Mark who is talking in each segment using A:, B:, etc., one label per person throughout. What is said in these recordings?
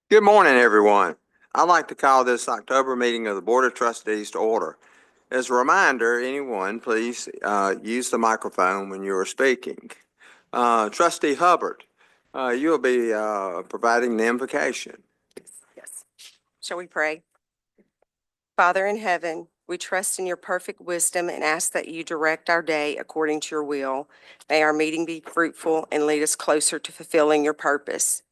A: Good morning, everyone. I'd like to call this October meeting of the Board of Trustees to order. As a reminder, anyone, please use the microphone when you are speaking. Trustee Hubbard, you'll be providing the invocation.
B: Yes. Shall we pray? Father in heaven, we trust in your perfect wisdom and ask that you direct our day according to your will. May our meeting be fruitful and lead us closer to fulfilling your purpose.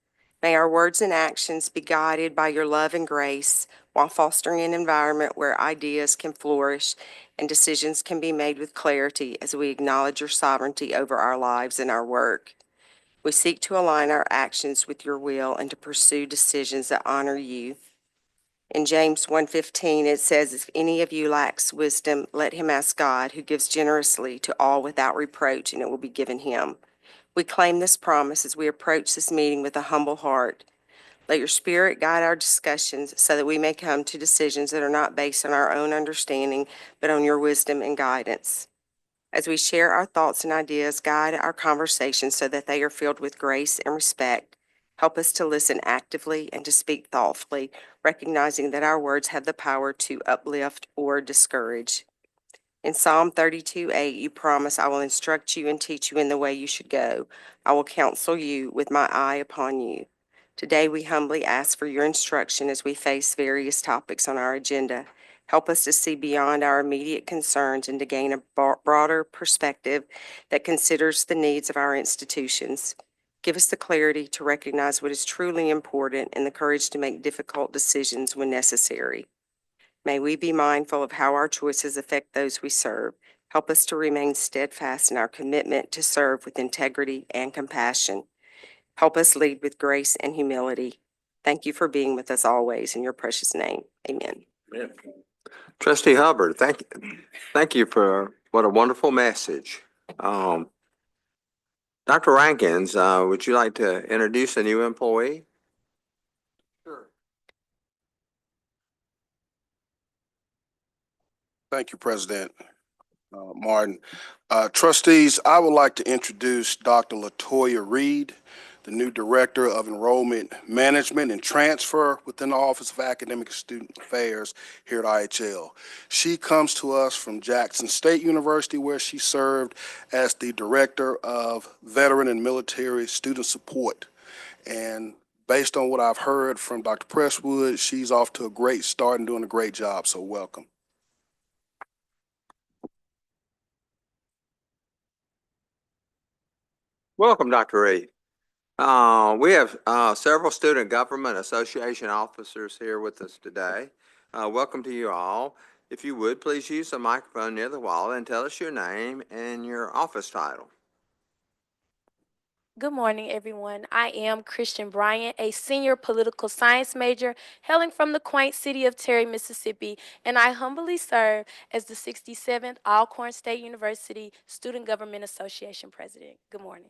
B: May our words and actions be guided by your love and grace while fostering an environment where ideas can flourish and decisions can be made with clarity as we acknowledge your sovereignty over our lives and our work. We seek to align our actions with your will and to pursue decisions that honor you. In James 1:15, it says, if any of you lacks wisdom, let him ask God, who gives generously to all without reproach, and it will be given him. We claim this promise as we approach this meeting with a humble heart. Let your Spirit guide our discussions so that we may come to decisions that are not based on our own understanding, but on your wisdom and guidance. As we share our thoughts and ideas, guide our conversations so that they are filled with grace and respect. Help us to listen actively and to speak thoughtfully, recognizing that our words have the power to uplift or discourage. In Psalm 32:8, you promise, I will instruct you and teach you in the way you should go. I will counsel you with my eye upon you. Today, we humbly ask for your instruction as we face various topics on our agenda. Help us to see beyond our immediate concerns and to gain a broader perspective that considers the needs of our institutions. Give us the clarity to recognize what is truly important and the courage to make difficult decisions when necessary. May we be mindful of how our choices affect those we serve. Help us to remain steadfast in our commitment to serve with integrity and compassion. Help us lead with grace and humility. Thank you for being with us always. In your precious name, amen.
A: Amen. Trustee Hubbard, thank you for what a wonderful message. Dr. Rankins, would you like to introduce a new employee?
C: Sure. Thank you, President Martin. Trustees, I would like to introduce Dr. LaToya Reed, the new Director of Enrollment Management and Transfer within the Office of Academic and Student Affairs here at IHL. She comes to us from Jackson State University, where she served as the Director of Veteran and Military Student Support. And based on what I've heard from Dr. Presswood, she's off to a great start and doing a great job, so welcome.
A: Welcome, Dr. Reed. We have several Student Government Association officers here with us today. Welcome to you all. If you would, please use the microphone near the wall and tell us your name and your office title.
D: Good morning, everyone. I am Christian Bryant, a senior political science major hailing from the quaint city of Terry, Mississippi, and I humbly serve as the 67th Alcorn State University Student Government Association President. Good morning.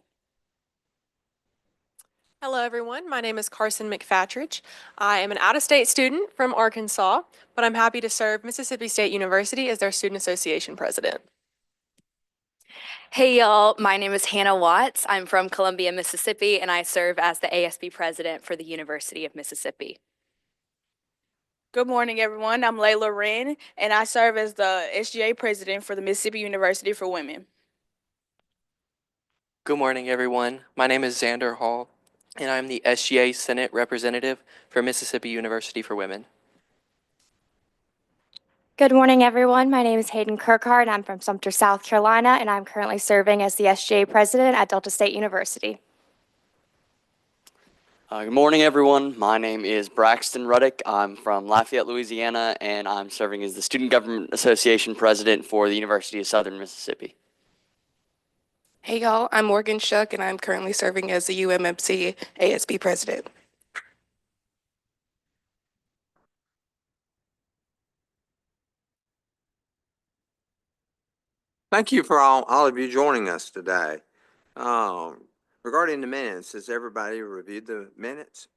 E: Hello, everyone. My name is Carson McFatridge. I am an out-of-state student from Arkansas, but I'm happy to serve Mississippi State University as their Student Association President.
F: Hey y'all, my name is Hannah Watts. I'm from Columbia, Mississippi, and I serve as the ASB president for the University of Mississippi.
G: Good morning, everyone. I'm Layla Wren, and I serve as the SGA president for the Mississippi University for Women.
H: Good morning, everyone. My name is Xander Hall, and I'm the SGA Senate representative for Mississippi University for Women.
I: Good morning, everyone. My name is Hayden Kirkhart. I'm from Sumter, South Carolina, and I'm currently serving as the SGA president at Delta State University.
J: Good morning, everyone. My name is Braxton Ruddick. I'm from Lafayette, Louisiana, and I'm serving as the Student Government Association president for the University of Southern Mississippi.
K: Hey, y'all. I'm Morgan Shuck, and I'm currently serving as the UMMC ASB president.
A: Thank you for all of you joining us today. Regarding the minutes, has everybody reviewed the minutes?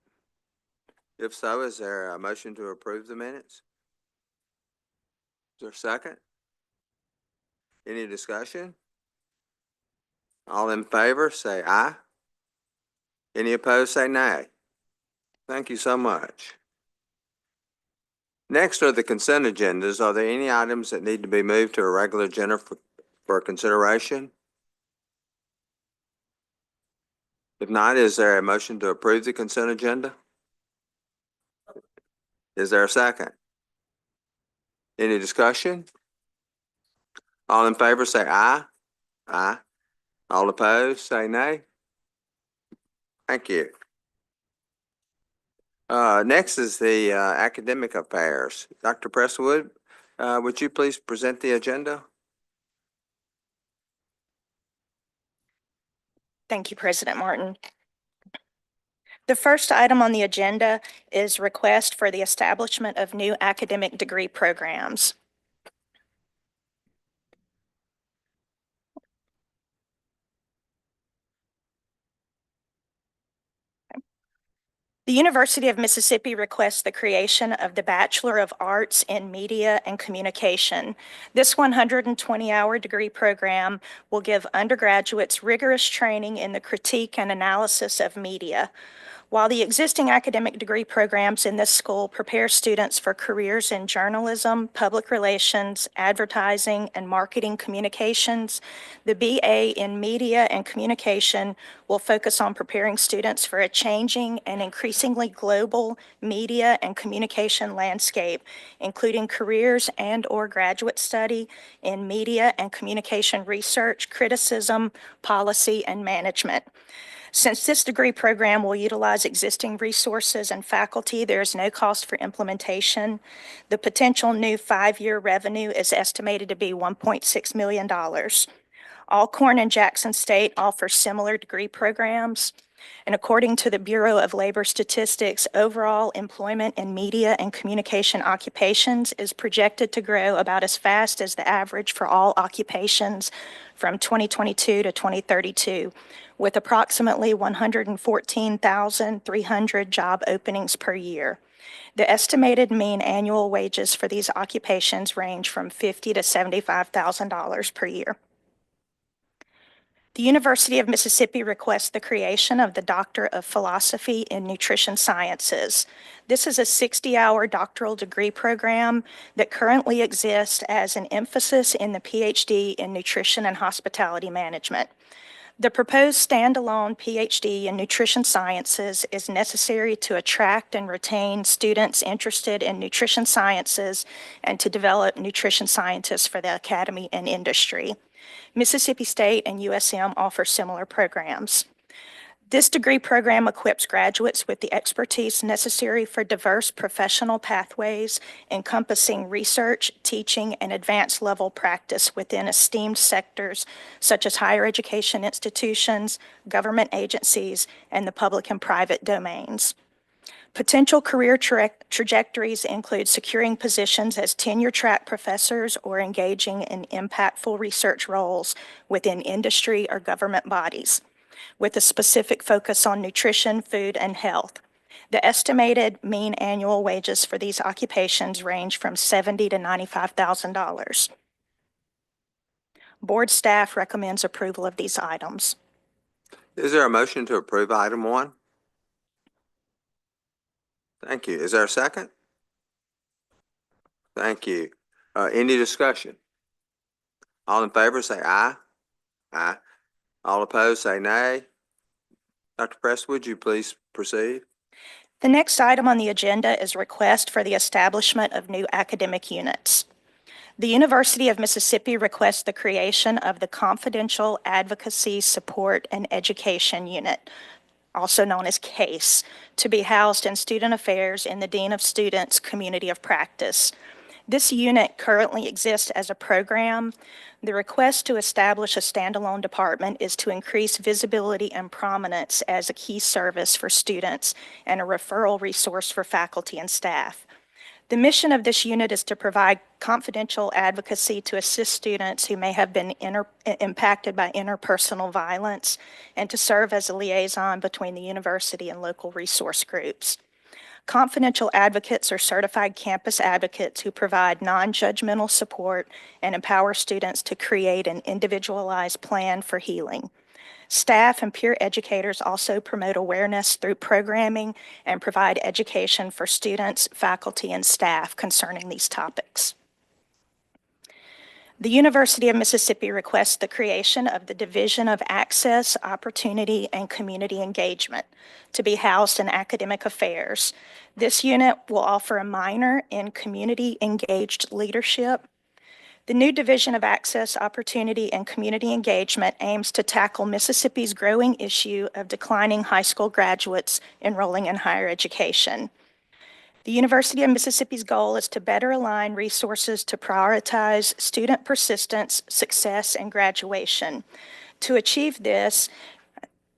A: If so, is there a motion to approve the minutes? there a second? Any discussion? All in favor, say aye. Any opposed, say nay. Thank you so much. Next are the consent agendas. Are there any items that need to be moved to a regular agenda for consideration? If not, is there a motion to approve the consent agenda? Is there a second? Any discussion? All in favor, say aye. Aye. All opposed, say nay. Thank you. Next is the academic affairs. Dr. Presswood, would you please present the agenda?
L: Thank you, President Martin. The first item on the agenda is request for the establishment of new academic degree programs. The University of Mississippi requests the creation of the Bachelor of Arts in Media and Communication. This 120-hour degree program will give undergraduates rigorous training in the critique and analysis of media. While the existing academic degree programs in this school prepare students for careers in journalism, public relations, advertising, and marketing communications, the BA in Media and Communication will focus on preparing students for a changing and increasingly global media and communication landscape, including careers and/or graduate study in media and communication research, criticism, policy, and management. Since this degree program will utilize existing resources and faculty, there is no cost for implementation. The potential new 5-year revenue is estimated to be $1.6 million. Alcorn and Jackson State offer similar degree programs. And according to the Bureau of Labor Statistics, overall employment in media and communication occupations is projected to grow about as fast as the average for all occupations from 2022 to 2032, with approximately 114,300 job openings per year. The estimated mean annual wages for these occupations range from $50,000 to $75,000 per year. The University of Mississippi requests the creation of the Doctor of Philosophy in Nutrition Sciences. This is a 60-hour doctoral degree program that currently exists as an emphasis in the PhD in Nutrition and Hospitality Management. The proposed standalone PhD in Nutrition Sciences is necessary to attract and retain students interested in nutrition sciences and to develop nutrition scientists for the academy and industry. Mississippi State and USM offer similar programs. This degree program equips graduates with the expertise necessary for diverse professional pathways encompassing research, teaching, and advanced level practice within esteemed sectors such as higher education institutions, government agencies, and the public and private domains. Potential career trajectories include securing positions as tenure-track professors or engaging in impactful research roles within industry or government bodies, with a specific focus on nutrition, food, and health. The estimated mean annual wages for these occupations range from $70,000 to $95,000. Board staff recommends approval of these items.
A: Is there a motion to approve item 1? Thank you. Is there a second? Thank you. Any discussion? All in favor, say aye. Aye. All opposed, say nay. Dr. Press, would you please proceed?
L: The next item on the agenda is request for the establishment of new academic units. The University of Mississippi requests the creation of the Confidential Advocacy, Support, and Education Unit, also known as CASE, to be housed in Student Affairs in the Dean of Students Community of Practice. This unit currently exists as a program. The request to establish a standalone department is to increase visibility and prominence as a key service for students and a referral resource for faculty and staff. The mission of this unit is to provide confidential advocacy to assist students who may have been impacted by interpersonal violence and to serve as a liaison between the university and local resource groups. Confidential advocates are certified campus advocates who provide non-judgmental support and empower students to create an individualized plan for healing. Staff and peer educators also promote awareness through programming and provide education for students, faculty, and staff concerning these topics. The University of Mississippi requests the creation of the Division of Access, Opportunity, and Community Engagement to be housed in Academic Affairs. This unit will offer a minor in Community Engaged Leadership. The new Division of Access, Opportunity, and Community Engagement aims to tackle Mississippi's growing issue of declining high school graduates enrolling in higher education. The University of Mississippi's goal is to better align resources to prioritize student persistence, success, and graduation. To achieve this,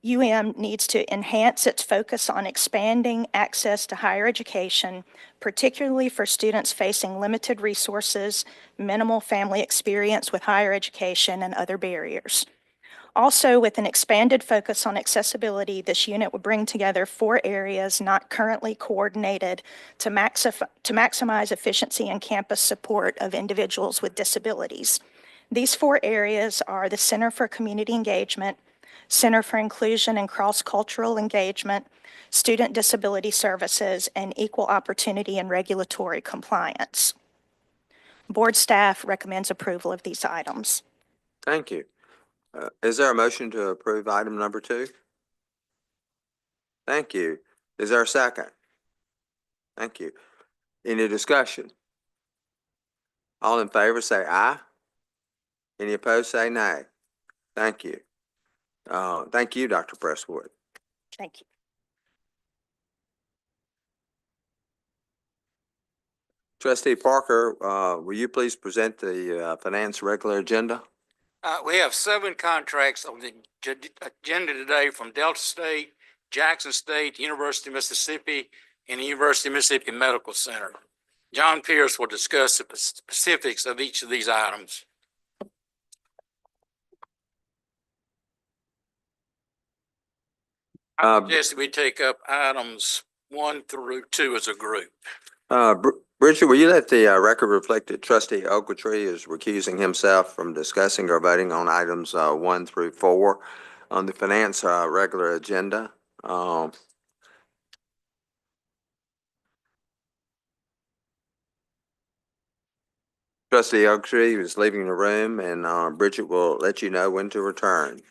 L: UM needs to enhance its focus on expanding access to higher education, particularly for students facing limited resources, minimal family experience with higher education, and other barriers. Also, with an expanded focus on accessibility, this unit would bring together 4 areas not currently coordinated to maximize efficiency and campus support of individuals with disabilities. These 4 areas are the Center for Community Engagement, Center for Inclusion and Cross-Cultural Engagement, Student Disability Services, and Equal Opportunity and Regulatory Compliance. Board staff recommends approval of these items.
A: Thank you. Is there a motion to approve item number 2? Thank you. Is there a second? Thank you. Any discussion? All in favor say aye. Any opposed say nay. Thank you. Thank you, Dr. Presswood.
L: Thank you.
A: Trustee Parker, will you please present the finance regular agenda?
M: We have 7 contracts on the agenda today from Delta State, Jackson State, University of Mississippi, and the University of Mississippi Medical Center. John Pierce will discuss the specifics of each of these items. I suggest we take up items 1 through 2 as a group.
A: Bridget, will you let the record reflect that Trustee Ogletree is recusing himself from discussing or voting on items 1 through 4 on the finance regular agenda? Trustee Ogletree is leaving the room, and Bridget will let you know when to return.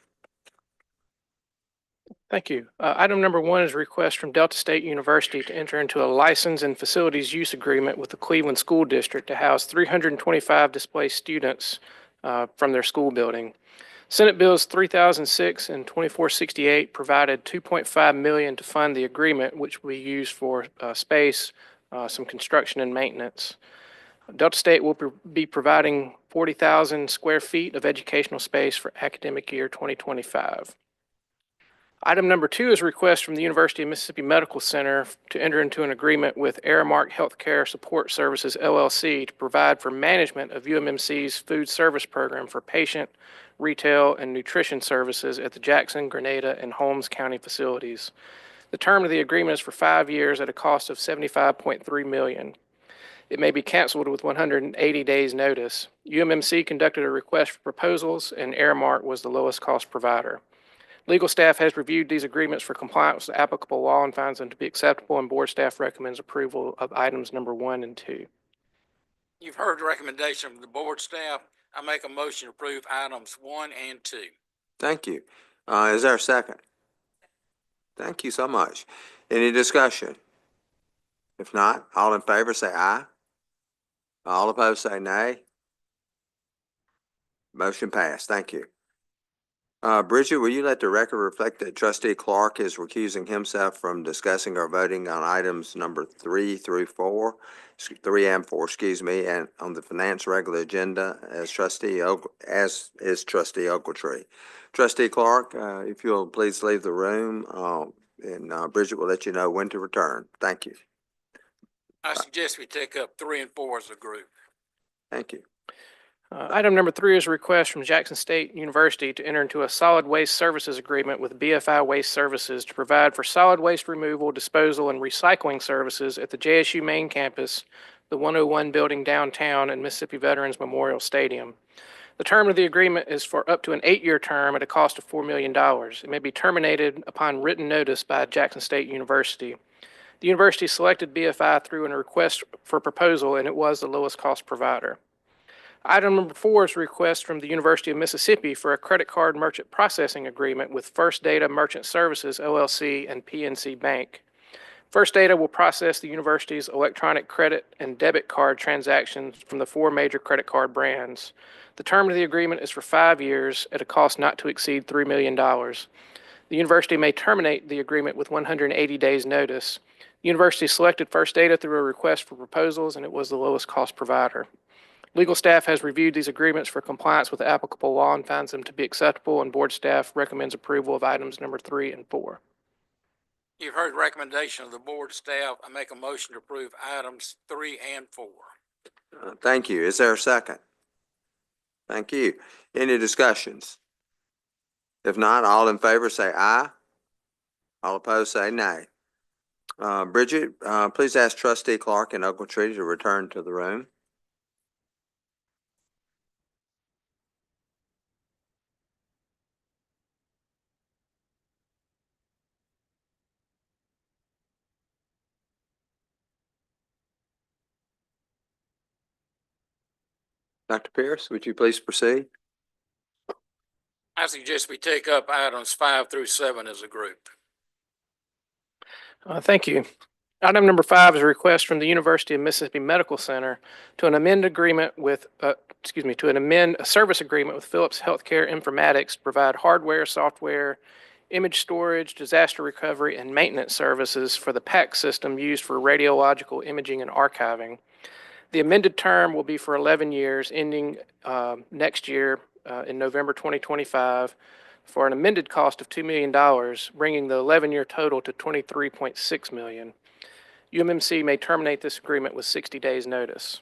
N: Thank you. Item number 1 is a request from Delta State University to enter into a license and facilities use agreement with the Cleveland School District to house 325 displaced students from their school building. Senate Bills 3006 and 2468 provided $2.5 million to fund the agreement, which we use for space, some construction and maintenance. Delta State will be providing 40,000 square feet of educational space for academic year 2025. Item number 2 is a request from the University of Mississippi Medical Center to enter into an agreement with Aramark Healthcare Support Services, LLC, to provide for management of UMMC's food service program for patient, retail, and nutrition services at the Jackson, Grenada, and Holmes County facilities. The term of the agreement is for 5 years at a cost of $75.3 million. It may be canceled with 180 days notice. UMMC conducted a request for proposals, and Aramark was the lowest cost provider. Legal staff has reviewed these agreements for compliance with applicable law and finds them to be acceptable, and board staff recommends approval of items number 1 and 2.
M: You've heard the recommendation from the board staff. I make a motion to approve items 1 and 2.
A: Thank you. Is there a second? Thank you so much. Any discussion? If not, all in favor say aye. All opposed say nay. Motion passed. Thank you. Bridget, will you let the record reflect that Trustee Clark is recusing himself from discussing or voting on items number 3 through 4, 3 and 4, and on the finance regular agenda as is Trustee Ogletree. Trustee Clark, if you'll please leave the room, and Bridget will let you know when to return. Thank you.
M: I suggest we take up 3 and 4 as a group.
A: Thank you.
N: Item number 3 is a request from Jackson State University to enter into a solid waste services agreement with BFI Waste Services to provide for solid waste removal, disposal, and recycling services at the JSU main campus, the 101 building downtown, and Mississippi Veterans Memorial Stadium. The term of the agreement is for up to an 8-year term at a cost of $4 million. It may be terminated upon written notice by Jackson State University. The university selected BFI through a request for proposal, and it was the lowest cost provider. Item number 4 is a request from the University of Mississippi for a credit card merchant processing agreement with First Data Merchant Services, LLC, and PNC Bank. First Data will process the university's electronic credit and debit card transactions from the 4 major credit card brands. The term of the agreement is for 5 years at a cost not to exceed $3 million. The university may terminate the agreement with 180 days' notice. The university selected First Data through a request for proposals, and it was the lowest cost provider. Legal staff has reviewed these agreements for compliance with applicable law and finds them to be acceptable, and board staff recommends approval of items number 3 and 4.
M: You've heard the recommendation of the board staff. I make a motion to approve items 3 and 4.
A: Thank you. Is there a second? Thank you. Any discussions? If not, all in favor say aye. All opposed say nay. Bridget, please ask Trustee Clark and Ogletree to return to the room. Dr. Pierce, would you please proceed?
M: I suggest we take up items 5 through 7 as a group.
N: Thank you. Item number 5 is a request from the University of Mississippi Medical Center to amend a service agreement with Philips Healthcare Informatics to provide hardware, software, image storage, disaster recovery, and maintenance services for the PACS system used for radiological imaging and archiving. The amended term will be for 11 years, ending next year in November 2025, for an amended cost of $2 million, bringing the 11-year total to $23.6 million. UMMC may terminate this agreement with 60 days' notice.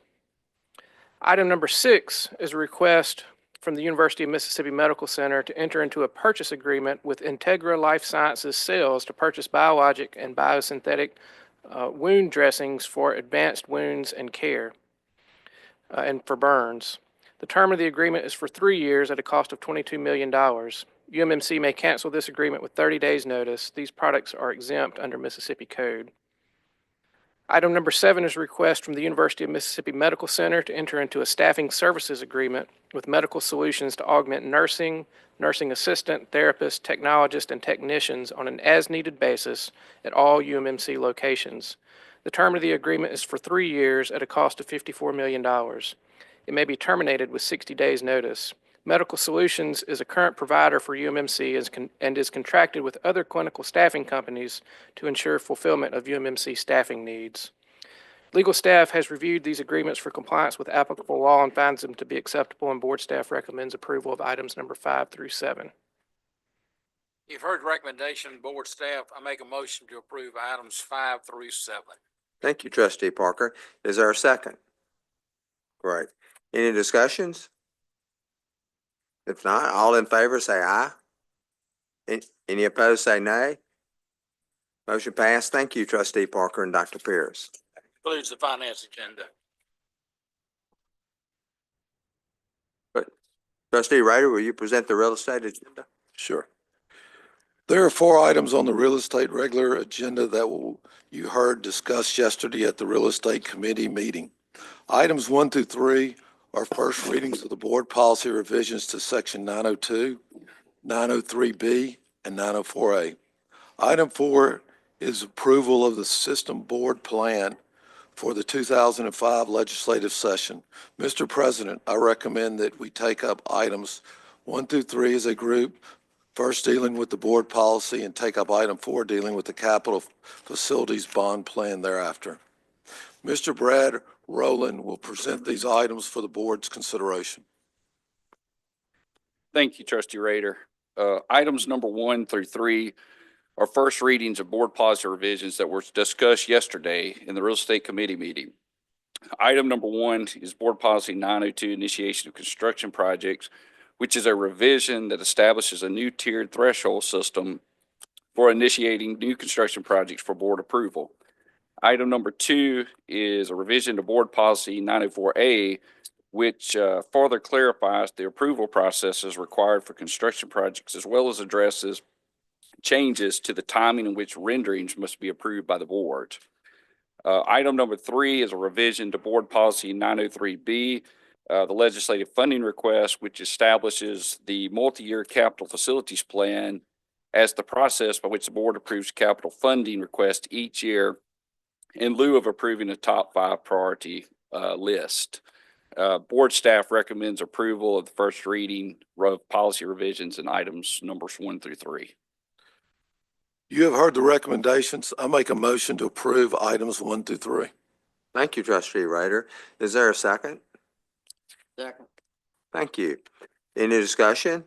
N: Item number 6 is a request from the University of Mississippi Medical Center to enter into a purchase agreement with Integra Life Sciences Sales to purchase biologic and biosynthetic wound dressings for advanced wounds and care and for burns. The term of the agreement is for 3 years at a cost of $22 million. UMMC may cancel this agreement with 30 days' notice. These products are exempt under Mississippi Code. Item number 7 is a request from the University of Mississippi Medical Center to enter into a staffing services agreement with Medical Solutions to augment nursing, nursing assistant, therapists, technologists, and technicians on an as-needed basis at all UMMC locations. The term of the agreement is for 3 years at a cost of $54 million. It may be terminated with 60 days' notice. Medical Solutions is a current provider for UMMC and is contracted with other clinical staffing companies to ensure fulfillment of UMMC staffing needs. Legal staff has reviewed these agreements for compliance with applicable law and finds them to be acceptable, and board staff recommends approval of items number 5 through 7.
M: You've heard the recommendation of the board staff. I make a motion to approve items 5 through 7.
A: Thank you, Trustee Parker. Is there a second? Great. Any discussions? If not, all in favor say aye. Any opposed say nay. Motion passed. Thank you, Trustee Parker and Dr. Pierce.
M: Includes the finance agenda.
A: Trustee Rader, will you present the real estate agenda?
O: Sure. There are 4 items on the real estate regular agenda that you heard discussed yesterday at the real estate committee meeting. Items 1 through 3 are first readings of the board policy revisions to section 902, 903B, and 904A. Item 4 is approval of the system board plan for the 2005 legislative session. Mr. President, I recommend that we take up items 1 through 3 as a group, first dealing with the board policy, and take up item 4 dealing with the capital facilities bond plan thereafter. Mr. Brad Rowland will present these items for the board's consideration.
P: Thank you, Trustee Rader. Items number 1 through 3 are first readings of board policy revisions that were discussed yesterday in the real estate committee meeting. Item number 1 is Board Policy 902, Initiation of Construction Projects, which is a revision that establishes a new tiered threshold system for initiating new construction projects for board approval. Item number 2 is a revision to Board Policy 904A, which further clarifies the approval processes required for construction projects, as well as addresses changes to the timing in which renderings must be approved by the board. Item number 3 is a revision to Board Policy 903B, the legislative funding request, which establishes the multi-year capital facilities plan as the process by which the board approves capital funding requests each year in lieu of approving a top 5 priority list. Board staff recommends approval of the first reading of policy revisions in items numbers 1 through 3.
O: You have heard the recommendations. I make a motion to approve items 1 through 3.
A: Thank you, Trustee Ryder. Is there a second?
J: Second.
A: Thank you. Any discussion?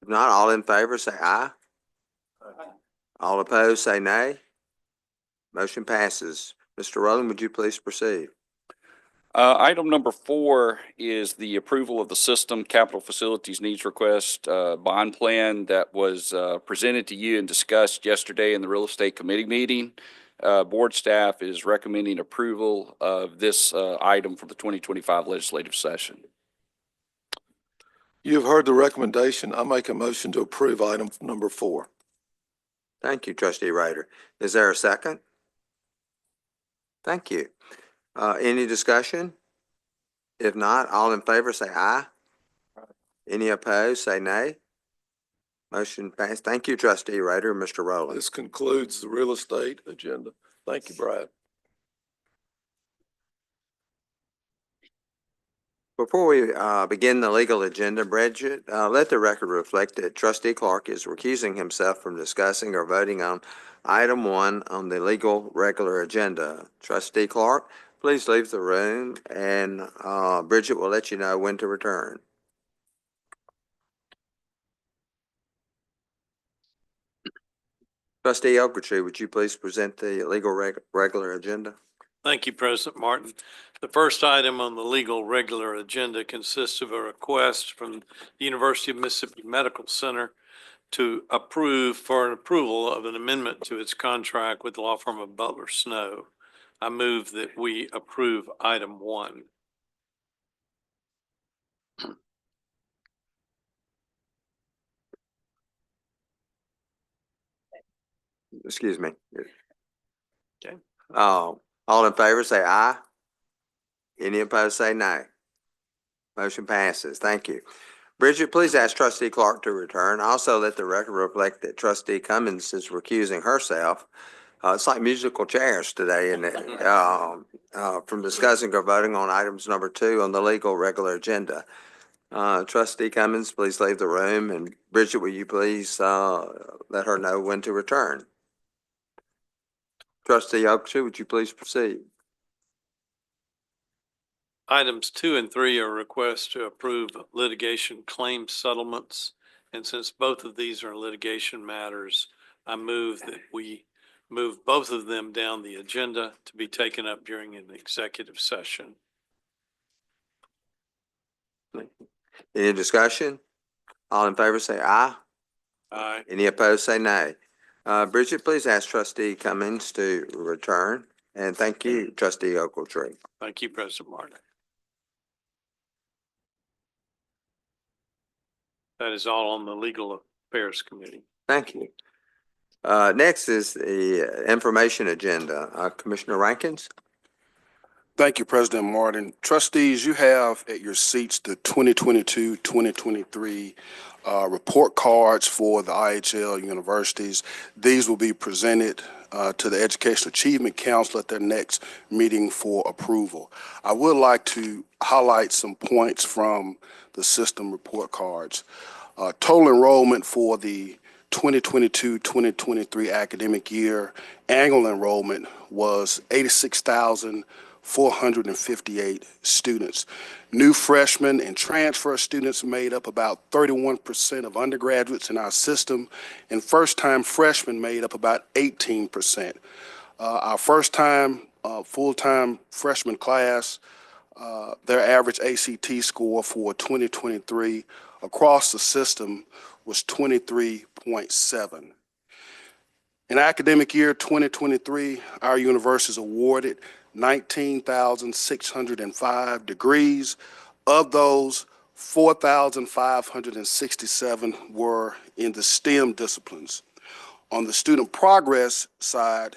A: If not, all in favor say aye. All opposed say nay. Motion passes. Mr. Rowland, would you please proceed?
P: Item number 4 is the approval of the system capital facilities needs request bond plan that was presented to you and discussed yesterday in the real estate committee meeting. Board staff is recommending approval of this item for the 2025 legislative session.
O: You have heard the recommendation. I make a motion to approve item number 4.
A: Thank you, Trustee Ryder. Is there a second? Thank you. Any discussion? If not, all in favor say aye. Any opposed say nay. Motion passed. Thank you, Trustee Ryder. Mr. Rowland.
O: This concludes the real estate agenda. Thank you, Brad.
A: Before we begin the legal agenda, Bridget, let the record reflect that Trustee Clark is recusing himself from discussing or voting on item 1 on the legal regular agenda. Trustee Clark, please leave the room, and Bridget will let you know when to return. Trustee Ogletree, would you please present the legal regular agenda?
Q: Thank you, President Martin. The first item on the legal regular agenda consists of a request from the University of Mississippi Medical Center to approval of an amendment to its contract with the law firm of Butler Snow. I move that we approve item 1.
A: Excuse me.
Q: Okay.
A: All in favor say aye. Any opposed say nay. Motion passes. Thank you. Bridget, please ask Trustee Clark to return. Also, let the record reflect that Trustee Cummins is recusing herself. It's like musical chairs today, isn't it? From discussing or voting on items number 2 on the legal regular agenda. Trustee Cummins, please leave the room. And Bridget, will you please let her know when to return? Trustee Ogletree, would you please proceed?
Q: Items 2 and 3 are requests to approve litigation claim settlements. And since both of these are litigation matters, I move that we move both of them down the agenda to be taken up during an executive session.
A: Any discussion? All in favor say aye.
Q: Aye.
A: Any opposed say nay. Bridget, please ask Trustee Cummins to return. And thank you, Trustee Ogletree.
Q: Thank you, President Martin. That is all on the Legal Affairs Committee.
A: Thank you. Next is the information agenda. Commissioner Rankins.
C: Thank you, President Martin. Trustees, you have at your seats the 2022-2023 report cards for the IHL universities. These will be presented to the Educational Achievement Council at their next meeting for approval. I would like to highlight some points from the system report cards. Total enrollment for the 2022-2023 academic year, annual enrollment was 86,458 students. New freshmen and transfer students made up about 31% of undergraduates in our system, and first-time freshmen made up about 18%. Our first-time full-time freshman class. Their average ACT score for 2023 across the system was 23.7. In academic year 2023, our university is awarded 19,605 degrees. Of those, 4,567 were in the STEM disciplines. On the student progress side,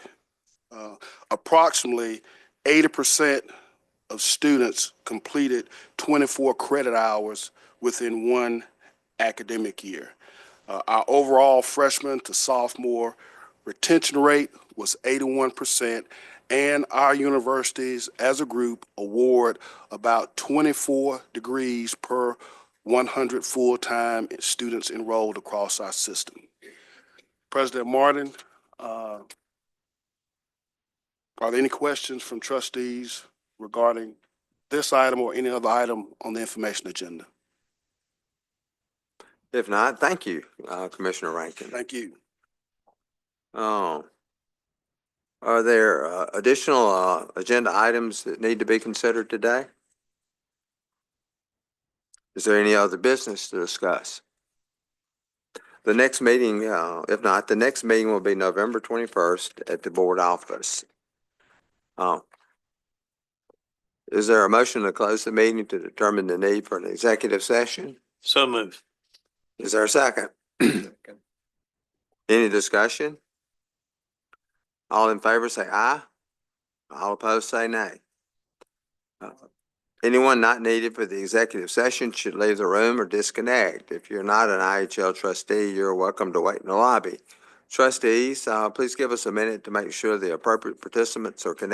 C: approximately 80% of students completed 24 credit hours within one academic year. Our overall freshman to sophomore retention rate was 81%, and our universities as a group award about 24 degrees per 100 full-time students enrolled across our system. President Martin, are there any questions from trustees regarding this item or any other item on the information agenda?
A: If not, thank you, Commissioner Rankin.
C: Thank you.
A: Are there additional agenda items that need to be considered today? Is there any other business to discuss? The next meeting, if not, the next meeting will be November 21st at the board office. Is there a motion to close the meeting to determine the need for an executive session?
Q: So moved.
A: Is there a second? Any discussion? All in favor say aye. All opposed say nay. Anyone not needed for the executive session should leave the room or disconnect. If you're not an IHL trustee, you're welcome to wait in the lobby. Trustees, please give us a minute to make sure the appropriate participants are connected.